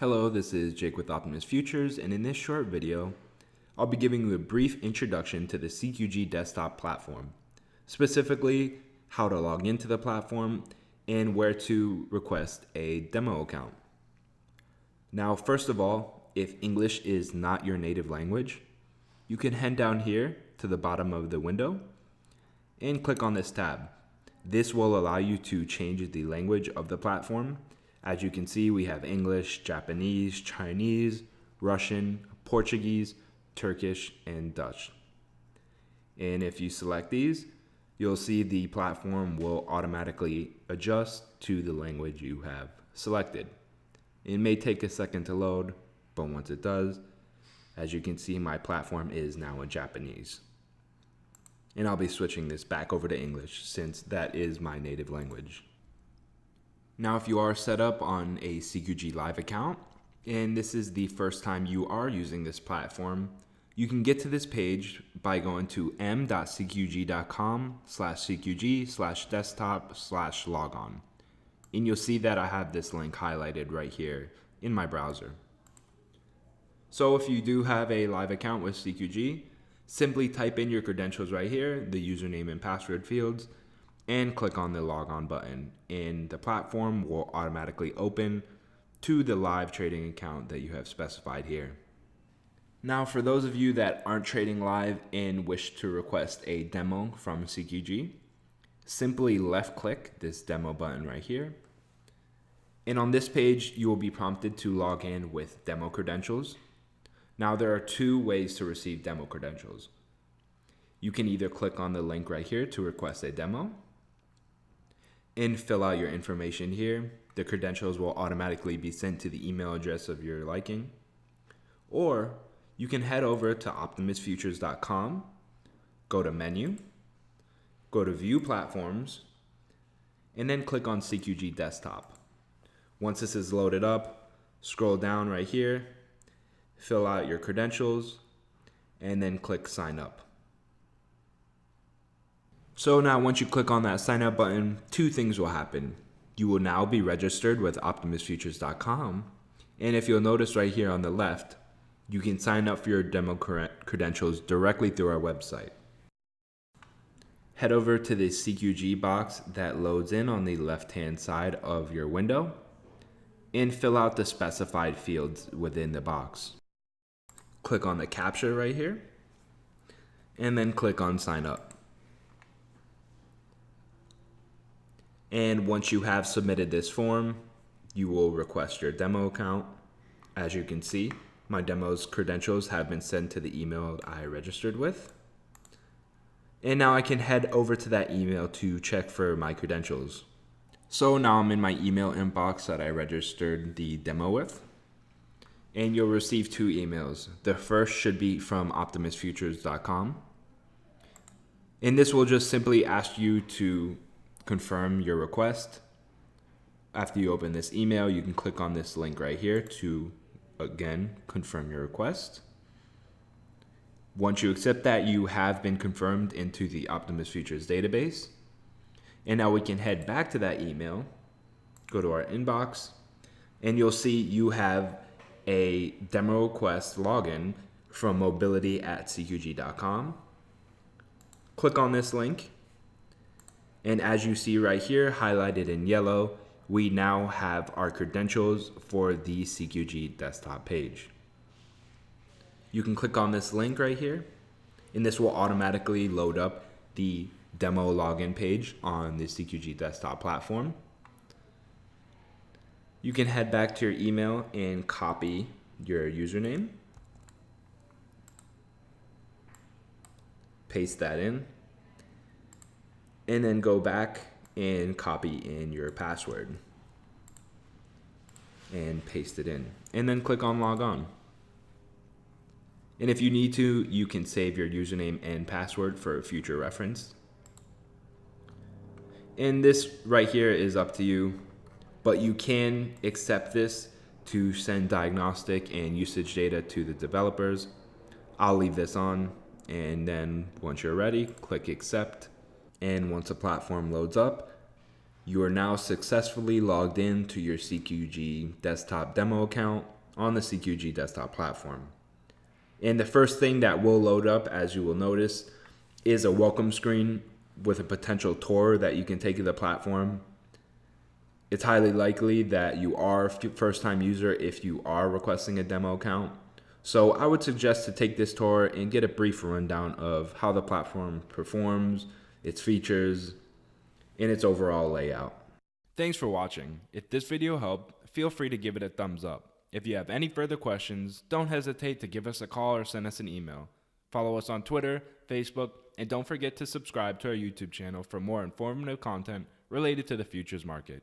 Hello, this is Jake with Optimus Futures, and in this short video, I'll be giving you a brief introduction to the CQG desktop platform, specifically how to log into the platform and where to request a demo account. Now, first of all, if English is not your native language, you can head down here to the bottom of the window and click on this tab. This will allow you to change the language of the platform. As you can see, we have English, Japanese, Chinese, Russian, Portuguese, Turkish, and Dutch. And if you select these, you'll see the platform will automatically adjust to the language you have selected. It may take a second to load, but once it does, as you can see, my platform is now in Japanese. And I'll be switching this back over to English since that is my native language. Now, if you are set up on a CQG Live account, and this is the first time you are using this platform, you can get to this page by going to m.cqg.com/cqg/desktop/logon. And you'll see that I have this link highlighted right here in my browser. So if you do have a live account with CQG, simply type in your credentials right here, the username and password fields, and click on the logon button, and the platform will automatically open to the live trading account that you have specified here. Now, for those of you that aren't trading live and wish to request a demo from CQG, simply left click this demo button right here. And on this page, you will be prompted to log in with demo credentials. Now, there are two ways to receive demo credentials. You can either click on the link right here to request a demo and fill out your information here. The credentials will automatically be sent to the email address of your liking. Or you can head over to optimusfutures.com, go to menu, go to view platforms, and then click on CQG desktop. Once this is loaded up, scroll down right here, fill out your credentials, and then click sign up. So now once you click on that sign up button, two things will happen. You will now be registered with optimusfutures.com. And if you'll notice right here on the left, you can sign up for your demo credentials directly through our website. Head over to the CQG box that loads in on the left-hand side of your window and fill out the specified fields within the box. Click on the captcha right here and then click on sign up. And once you have submitted this form, you will request your demo account. As you can see, my demo's credentials have been sent to the email I registered with. And now I can head over to that email to check for my credentials. So now I'm in my email inbox that I registered the demo with. And you'll receive two emails. The first should be from optimusfutures.com. And this will just simply ask you to confirm your request. After you open this email, you can click on this link right here to, again, confirm your request. Once you accept that, you have been confirmed into the Optimus Futures database. And now we can head back to that email, go to our inbox, and you'll see you have a demo request login from mobility@cqg.com. Click on this link. And as you see right here, highlighted in yellow, we now have our credentials for the CQG desktop page. You can click on this link right here, and this will automatically load up the demo login page on the CQG desktop platform. You can head back to your email and copy your username, paste that in, and then go back and copy in your password and paste it in, and then click on log on. And if you need to, you can save your username and password for future reference. And this right here is up to you, but you can accept this to send diagnostic and usage data to the developers. I'll leave this on, and then once you're ready, click accept. And once the platform loads up, You are now successfully logged in to your CQG desktop demo account on the CQG desktop platform. And the first thing that will load up, as you will notice, is a welcome screen with a potential tour that you can take of the platform. It's highly likely that you are a first-time user if you are requesting a demo account. So I would suggest to take this tour and get a brief rundown of how the platform performs, its features, and its overall layout. Thanks for watching. If this video helped, feel free to give it a thumbs up. If you have any further questions, don't hesitate to give us a call or send us an email. Follow us on Twitter, Facebook, and don't forget to subscribe to our YouTube channel for more informative content related to the futures market.